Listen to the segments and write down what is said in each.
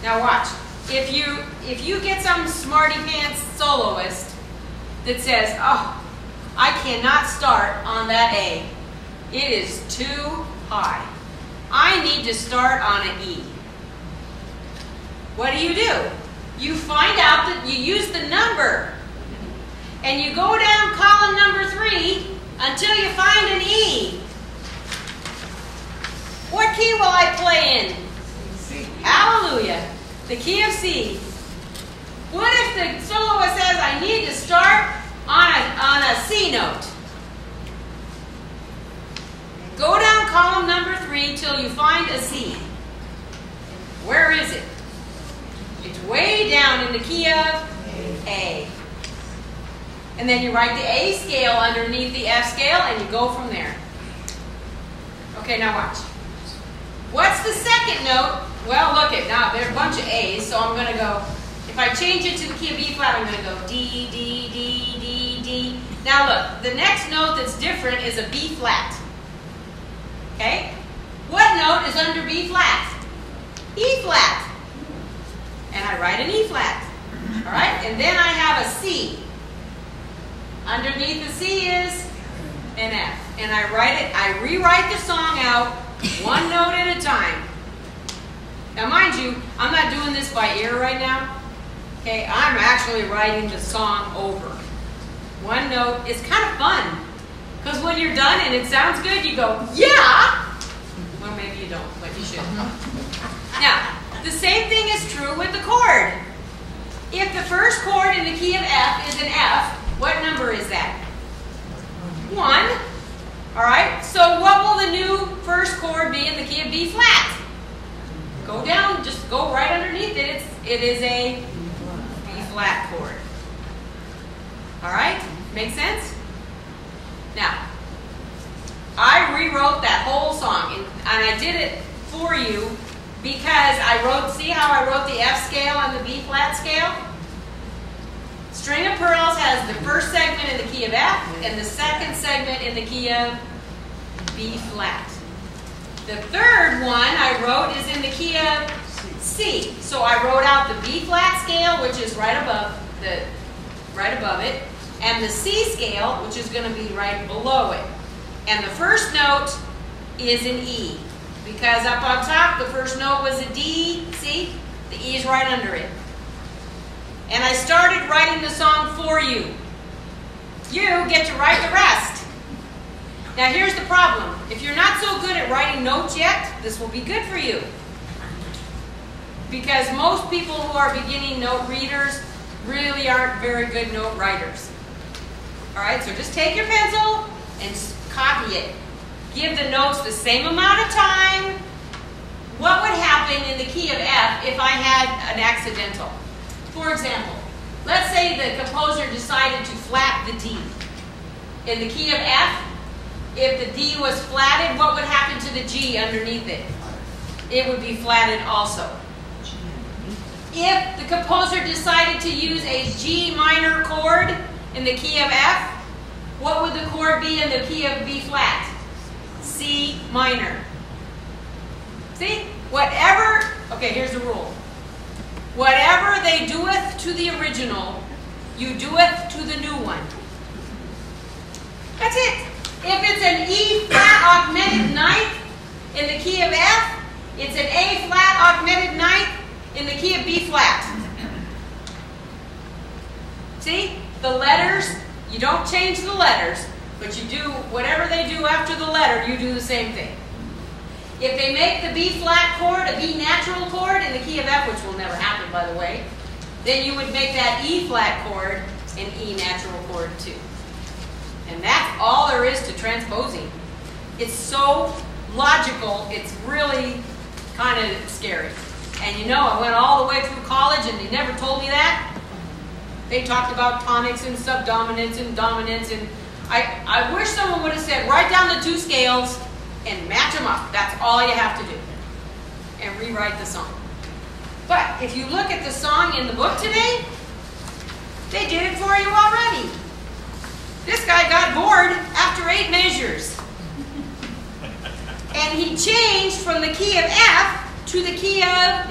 Now watch. If you get some smarty pants soloist that says, oh, I cannot start on that A. It is too high. I need to start on an E. What do? You find out that you use the number. And you go down column number 3 until you find an E. What key will I play in? C. Hallelujah. The key of C. What if the soloist says I need to start on a C note? Go down column number 3 till you find a C. Where is it? It's way down in the key of A. And then you write the A scale underneath the F scale and you go from there. Okay, now watch. What's the second note? Well, look it. Now, there are a bunch of A's, so I'm going to go, if I change it to the key of B flat, I'm going to go D, D, D, D, D. Now look, the next note that's different is a B flat. Okay? What note is under B flat? E flat. And I write an E flat. All right? And then I have a C. Underneath the C is an F. And I rewrite the song out one note at a time. Now mind you, I'm not doing this by ear right now. Okay, I'm actually writing the song over. One note. It's kind of fun. Because when you're done and it sounds good, you go, yeah! Well, maybe you don't, but you should. Now, the same thing is true with the chord. If the first chord in the key of F is an F, what number is that? 1. All right, so what will the new first chord be in the key of B flat? Go down, just go right underneath it. It is a B flat chord. All right, make sense? Now, I rewrote that whole song, and I did it for you because see how I wrote the F scale and the B flat scale? String of Pearls has the first segment in the key of F and the second segment in the key of B flat. The third one I wrote is in the key of C. So I wrote out the B flat scale, which is right above it, and the C scale, which is going to be right below it. And the first note is an E, because up on top the first note was a D. See, the E is right under it. And I started writing the song for you. You get to write the rest. Now here's the problem. If you're not so good at writing notes yet, this will be good for you. Because most people who are beginning note readers really aren't very good note writers. Alright, so just take your pencil and copy it. Give the notes the same amount of time. What would happen in the key of F if I had an accidental? For example, let's say the composer decided to flat the D. In the key of F, if the D was flatted, what would happen to the G underneath it? It would be flatted also. If the composer decided to use a G minor chord in the key of F, what would the chord be in the key of B flat? C minor. See? Whatever, okay, here's the rule. Whatever they doeth to the original, you doeth to the new one. That's it. If it's an E flat augmented ninth in the key of F, it's an A flat augmented ninth in the key of B flat. See? The letters, you don't change the letters, but you do whatever they do after the letter, you do the same thing. If they make the B flat chord a B natural chord in the key of F, which will never happen by the way, then you would make that E flat chord an E natural chord too. And that's all there is to transposing. It's so logical, it's really kind of scary. And you know, I went all the way through college and they never told me that. They talked about tonics and subdominants and dominants, and I wish someone would have said, write down the 2 scales and match them up. That's all you have to do. And rewrite the song. But if you look at the song in the book today, they did it for you already. This guy got bored after 8 measures. And he changed from the key of F to the key of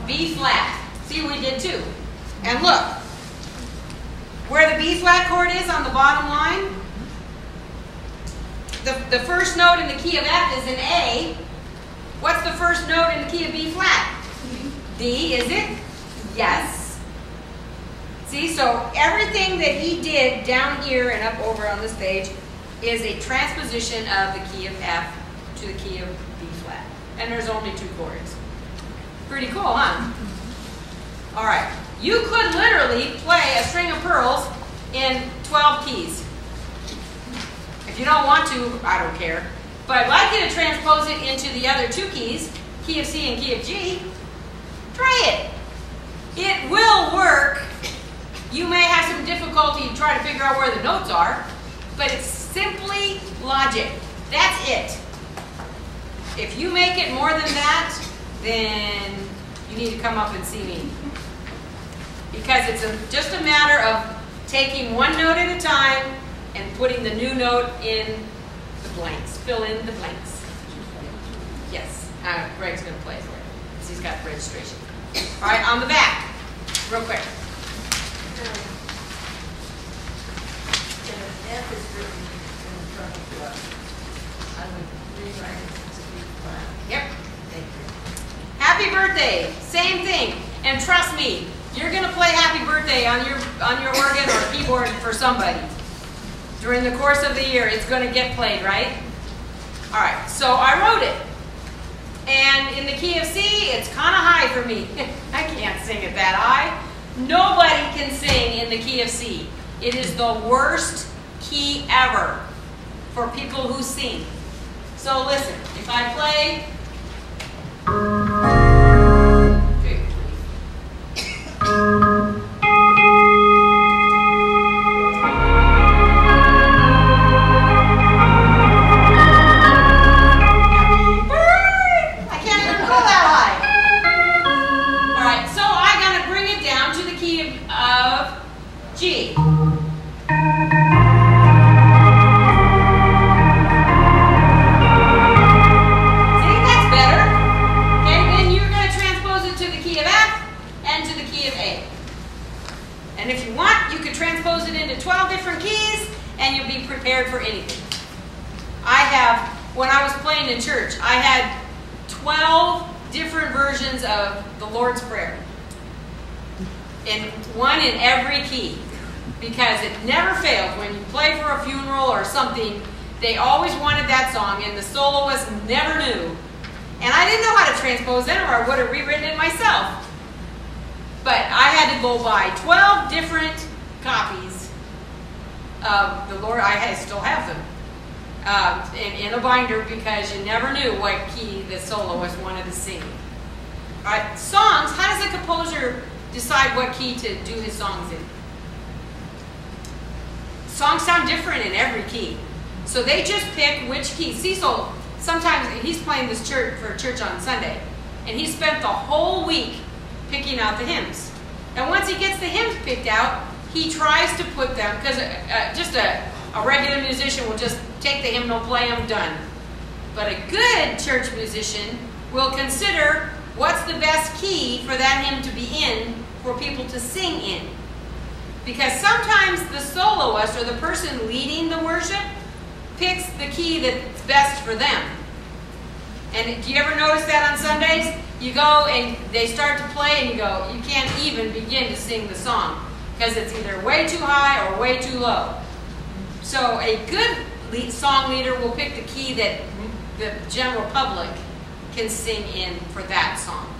B flat. See, we did too. And look, where the B flat chord is on the bottom line, the first note in the key of F is an A. What's the first note in the key of B flat? D, is it? Yes. See, so everything that he did down here and up over on this page is a transposition of the key of F to the key of B flat. And there's only 2 chords. Pretty cool, huh? All right. You could literally play a string of pearls in 12 keys. If you don't want to, I don't care. But I'd like you to transpose it into the other 2 keys, key of C and key of G. Try it. It will work. You may have some difficulty trying to figure out where the notes are, but it's simply logic. That's it. If you make it more than that, then you need to come up and see me. Because it's just a matter of taking one note at a time and putting the new note in the blanks. Fill in the blanks. Yes, Greg's going to play for it because he's got the registration. All right, on the back, real quick. F is written in front of us. I would rewrite it to B flat. Yep. Thank you. Happy birthday. Same thing. And trust me, you're going to play Happy Birthday on your organ or keyboard for somebody. During the course of the year, it's going to get played, right? All right, so I wrote it. And in the key of C, it's kind of high for me. I can't sing it that high. Nobody can sing in the key of C. It is the worst key ever for people who sing. So listen, if I play... G. See, that's better. Okay, then you're going to transpose it to the key of F and to the key of A. And if you want, you could transpose it into 12 different keys and you'll be prepared for anything. When I was playing in church, I had 12 different versions of the Lord's Prayer. And one in every key. Because it never failed. When you play for a funeral or something, they always wanted that song, and the soloist never knew. And I didn't know how to transpose it, or I would have rewritten it myself. But I had to go buy 12 different copies of the Lord. I still have them in a binder because you never knew what key the soloist wanted to sing. All right, songs. How does a composer decide what key to do his songs in? Songs sound different in every key. So they just pick which key. Cecil, sometimes he's playing this for church on Sunday, and he spent the whole week picking out the hymns. And once he gets the hymns picked out, he tries to put them, because just a regular musician will just take the hymnal, play them, done. But a good church musician will consider what's the best key for that hymn to be in for people to sing in. Because sometimes the soloist or the person leading the worship picks the key that's best for them. And do you ever notice that on Sundays? You go and they start to play and you go, you can't even begin to sing the song because it's either way too high or way too low. So a good song leader will pick the key that the general public can sing in for that song.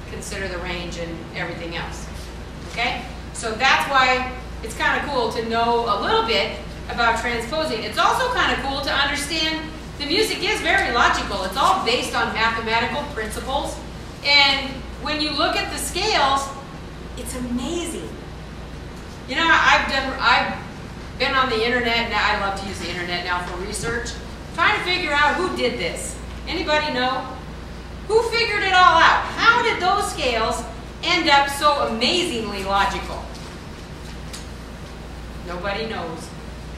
Consider the range and everything else. Okay? So that's why it's kind of cool to know a little bit about transposing. It's also kind of cool to understand the music is very logical. It's all based on mathematical principles. And when you look at the scales, it's amazing. You know, I've been on the internet, now I love to use the internet now for research, trying to figure out who did this. Anybody know? Who figured it all out? How did those scales end up so amazingly logical? Nobody knows.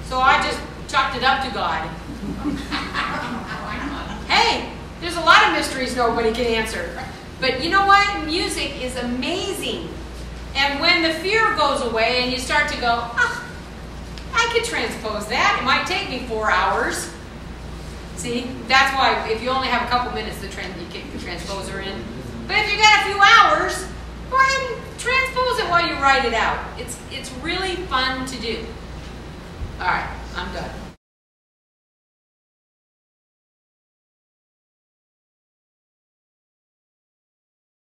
So I just chalked it up to God. Hey, there's a lot of mysteries nobody can answer. But you know what? Music is amazing. And when the fear goes away and you start to go, ah, I could transpose that. It might take me 4 hours. See, that's why if you only have a couple minutes, you kick the transposer in. But if you got a few hours, go ahead and transpose it while you write it out. It's really fun to do. All right, I'm done.